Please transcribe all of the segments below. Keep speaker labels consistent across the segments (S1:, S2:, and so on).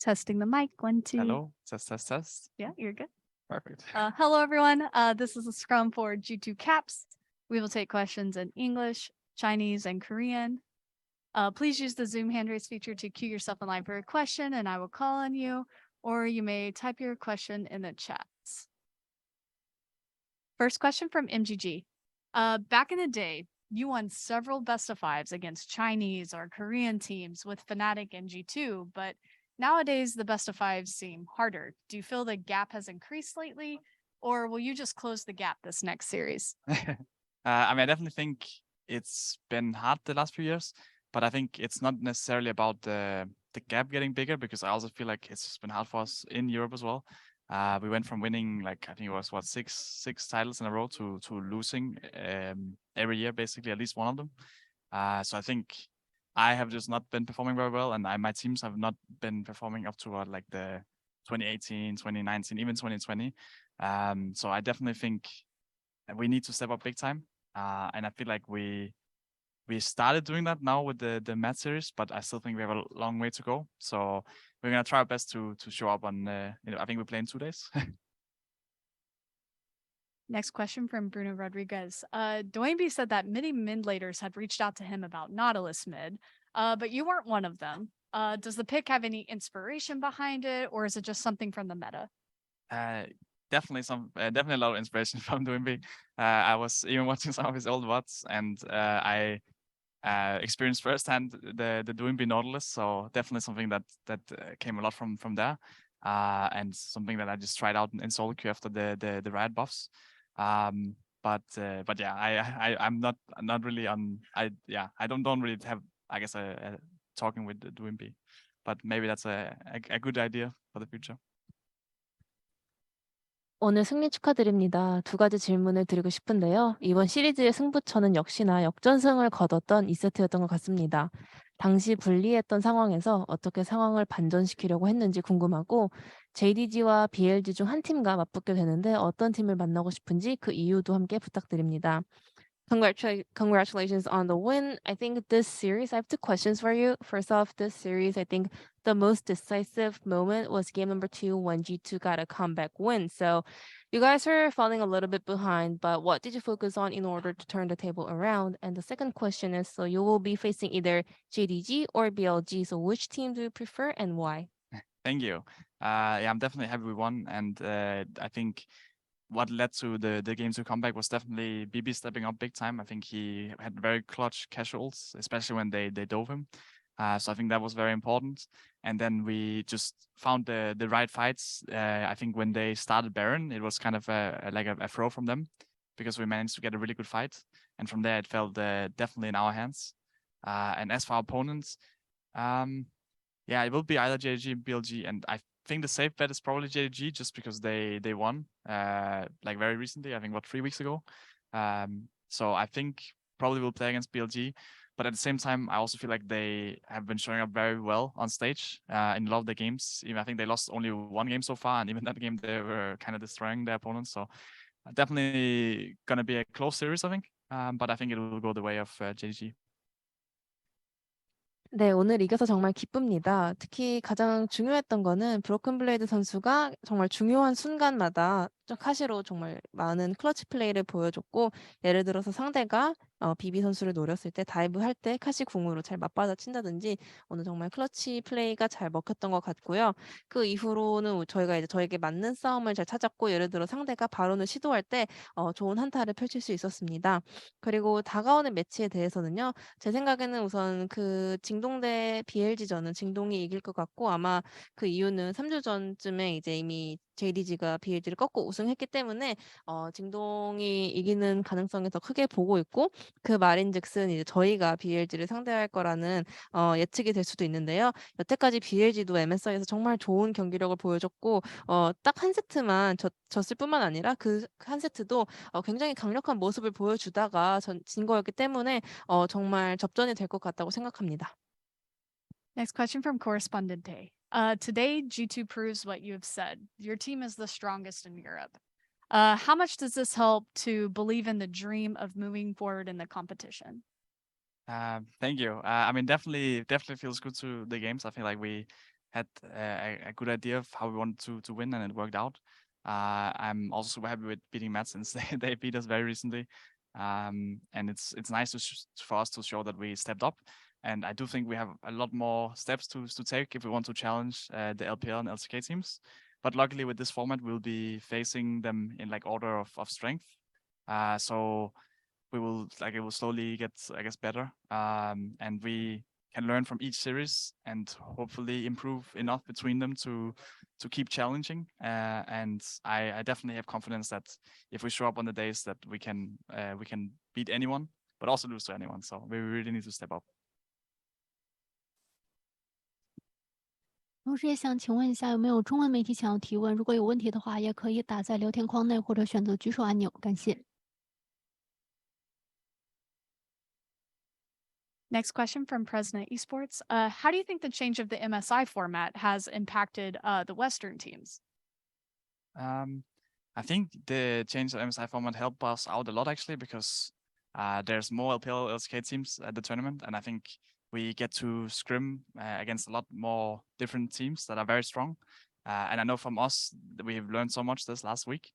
S1: Testing the mic. 1, 2.
S2: Hello, test.
S1: Yeah, you're good.
S2: Perfect.
S1: Hello, everyone. This is a scrum for G2 Caps. We will take questions in English, Chinese, and Korean. Please use the Zoom hand raise feature to queue yourself in line for a question, and I will call on you, or you may type your question in the chats. First question from MGG. Back in the day, you won several best of fives against Chinese or Korean teams with Fnatic and G2, but nowadays the best of fives seem harder. Do you feel the gap has increased lately, or will you just close the gap this next series?
S2: I definitely think it's been hard the last few years, but I think it's not necessarily about the gap getting bigger, because I also feel like it's just been hard for us in Europe as well. We went from winning I think it was six titles in a row to losing every year, basically at least one of them. So I think I have just not been performing very well, and my teams have not been performing up to the 2018, 2019, even 2020. So I definitely think we need to step up big time, and I feel like we started doing that now with the match series, but I still think we have a long way to go. So we're gonna try our best to show up on. I think we play in 2 days.
S1: Next question from Bruno Rodriguez. Doinby said that many mid laners had reached out to him about Nautilus mid, but you weren't one of them. Does the pick have any inspiration behind it, or is it just something from the meta?
S2: Definitely a lot of inspiration from Doinby. I was even watching some of his old VODs, and I experienced firsthand the Doinby Nautilus. So definitely something that came a lot from there, and something that I just tried out in solo queue after the Riot buffs. But yeah, I'm not really on. I don't really have, I guess, a talking with the Doinby, but maybe that's a good idea for the future.
S3: 오늘 승리 축하드립니다. 2가지 질문을 드리고 싶은데요. 이번 시리즈의 승부처는 역시나 역전승을 거뒀던 2세트였던 것 같습니다. 당시 불리했던 상황에서 어떻게 상황을 반전시키려고 했는지 궁금하고, JDG와 BLG 중 한 팀과 맞붙게 되는데 어떤 팀을 만나고 싶은지 그 이유도 함께 부탁드립니다. Congratulations on the win. I think this series, I have 2 questions for you. First off, this series, I think the most decisive moment was game number 2 when G2 got a comeback win. So you guys are falling a little bit behind, but what did you focus on in order to turn the table around? And the second question is, so you will be facing either JDG or BLG. So which team do you prefer and why?
S2: Thank you. Yeah, I'm definitely happy we won, and I think what led to the game to comeback was definitely BB stepping up big time. I think he had very clutch casuals, especially when they dove him. So I think that was very important. And then we just found the right fights. I think when they started Baron, it was kind of a throw from them, because we managed to get a really good fight. And from there, it felt definitely in our hands. And as for our opponents, yeah, it will be either JDG or BLG, and I think the safe bet is probably JDG, just because they won very recently. I think 3 weeks ago. So I think probably we'll play against BLG, but at the same time, I also feel like they have been showing up very well on stage in a lot of the games. Even I think they lost only 1 game so far, and even that game they were kind of destroying their opponents. So definitely gonna be a close series, I think. But I think it will go the way of JDG.
S3: 네, 오늘 이겨서 정말 기쁩니다. 특히 가장 중요했던 거는 브로큰 블레이드 선수가 정말 중요한 순간마다 카시로 정말 많은 클러치 플레이를 보여줬고, 예를 들어서 상대가 비비 선수를 노렸을 때 다이브 할 때 카시 궁으로 잘 맞받아 친다든지 오늘 정말 클러치 플레이가 잘 먹혔던 것 같고요. 그 이후로는 저희가 이제 저에게 맞는 싸움을 잘 찾았고, 예를 들어 상대가 바론을 시도할 때 좋은 한타를 펼칠 수 있었습니다. 그리고 다가오는 매치에 대해서는요, 제 생각에는 우선 그 징동 대 BLG전은 징동이 이길 것 같고, 아마 그 이유는 3주 전쯤에 이제 이미 JDG가 BLG를 꺾고 우승했기 때문에 징동이 이기는 가능성이 더 크게 보고 있고, 그 말인즉슨 이제 저희가 BLG를 상대할 거라는 예측이 될 수도 있는데요. 여태까지 BLG도 MSI에서 정말 좋은 경기력을 보여줬고, 딱 한 세트만 졌을 뿐만 아니라 그 한 세트도 굉장히 강력한 모습을 보여주다가 진 거였기 때문에 정말 접전이 될 것 같다고 생각합니다.
S1: Next question from Correspondente. Today, G2 proves what you have said. Your team is the strongest in Europe. How much does this help to believe in the dream of moving forward in the competition?
S2: Thank you. Definitely feels good to the games. I feel like we had a good idea of how we wanted to win, and it worked out. I'm also super happy with beating Matt since they beat us very recently. And it's nice for us to show that we stepped up. And I do think we have a lot more steps to take if we want to challenge the LPL and LCK teams. But luckily with this format, we'll be facing them in like order of strength. So we will it will slowly get, I guess, better. And we can learn from each series and hopefully improve enough between them to keep challenging. And I definitely have confidence that if we show up on the days that we can beat anyone, but also lose to anyone. So we really need to step up.
S4: 同时也想请问一下，有没有中文媒体想要提问？如果有问题的话，也可以打在聊天框内或者选择举手按钮。感谢。
S1: Next question from President Esports. How do you think the change of the MSI format has impacted the Western teams?
S2: I think the change of MSI format helped us out a lot actually, because there's more LPL LCK teams at the tournament, and I think we get to scrim against a lot more different teams that are very strong. And I know from us that we've learned so much this last week.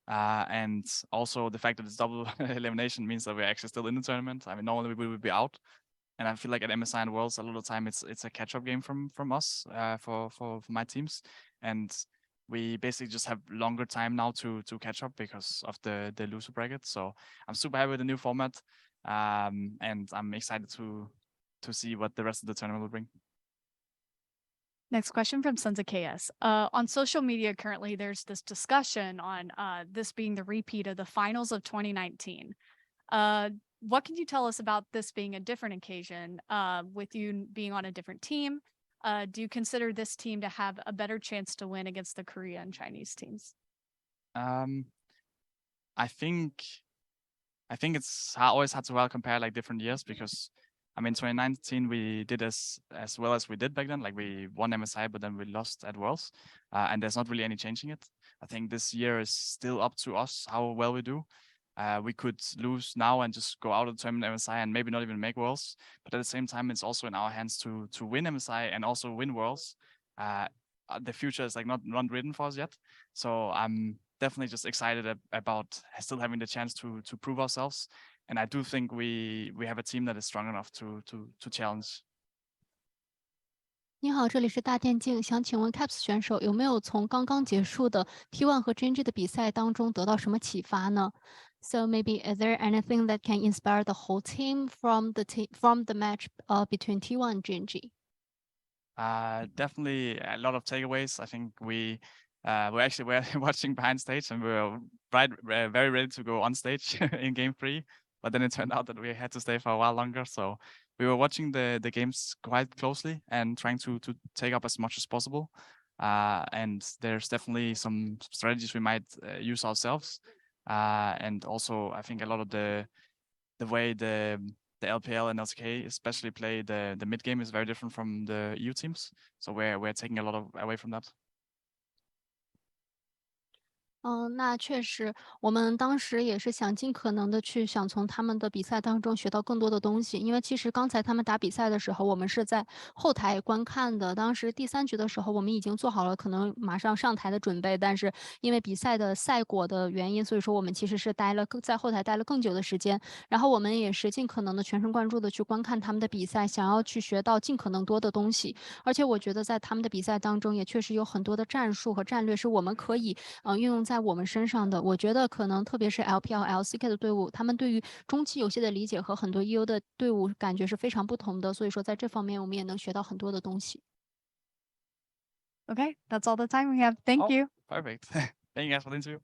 S2: And also the fact that it's double elimination means that we're actually still in the tournament. I mean, normally we would be out. And I feel like at MSI and Worlds, a lot of time it's a catch-up game from us for my teams. And we basically just have longer time now to catch up because of the loser bracket. So I'm super happy with the new format. And I'm excited to see what the rest of the tournament will bring.
S1: Next question from Sons of KS. On social media currently, there's this discussion on this being the repeat of the finals of 2019. What can you tell us about this being a different occasion with you being on a different team? Do you consider this team to have a better chance to win against the Korea and Chinese teams?
S2: I think it's always hard to compare like different years, because I mean 2019 we did as well as we did back then. Like we won MSI, but then we lost at Worlds, and there's not really any changing it. I think this year is still up to us how well we do. We could lose now and just go out of the tournament MSI and maybe not even make Worlds. But at the same time, it's also in our hands to win MSI and also win Worlds. The future is like not written for us yet. So I'm definitely just excited about still having the chance to prove ourselves. And I do think we have a team that is strong enough to challenge.
S4: 你好，这里是大电竞，想请问 Caps 选手有没有从刚刚结束的 T1 和 GNG 的比赛当中得到什么启发呢？ So maybe is there anything that can inspire the whole team from the match between T1 and GNG?
S2: Definitely a lot of takeaways. I think we were watching behind stage, and we were very ready to go on stage in game 3. But then it turned out that we had to stay for a while longer. So we were watching the games quite closely and trying to take up as much as possible. And there's definitely some strategies we might use ourselves. And also, I think a lot of the way the LPL and LCK especially play the mid game is very different from the EU teams. So we're taking a lot away from that.
S4: 那确实，我们当时也是想尽可能的去想从他们的比赛当中学到更多的东西。因为其实刚才他们打比赛的时候，我们是在后台观看的。当时第3局的时候，我们已经做好了可能马上上台的准备，但是因为比赛的赛果的原因，所以说我们其实是在后台待了更久的时间。然后我们也是尽可能的全神贯注的去观看他们的比赛，想要去学到尽可能多的东西。而且我觉得在他们的比赛当中，也确实有很多的战术和战略是我们可以运用在我们身上的。我觉得可能特别是 LPL、LCK 的队伍，他们对于中期游戏的理解和很多 EU 的队伍感觉是非常不同的，所以说在这方面我们也能学到很多的东西。
S1: Okay, that's all the time we have. Thank you.
S2: Perfect. Thank you guys for the interview.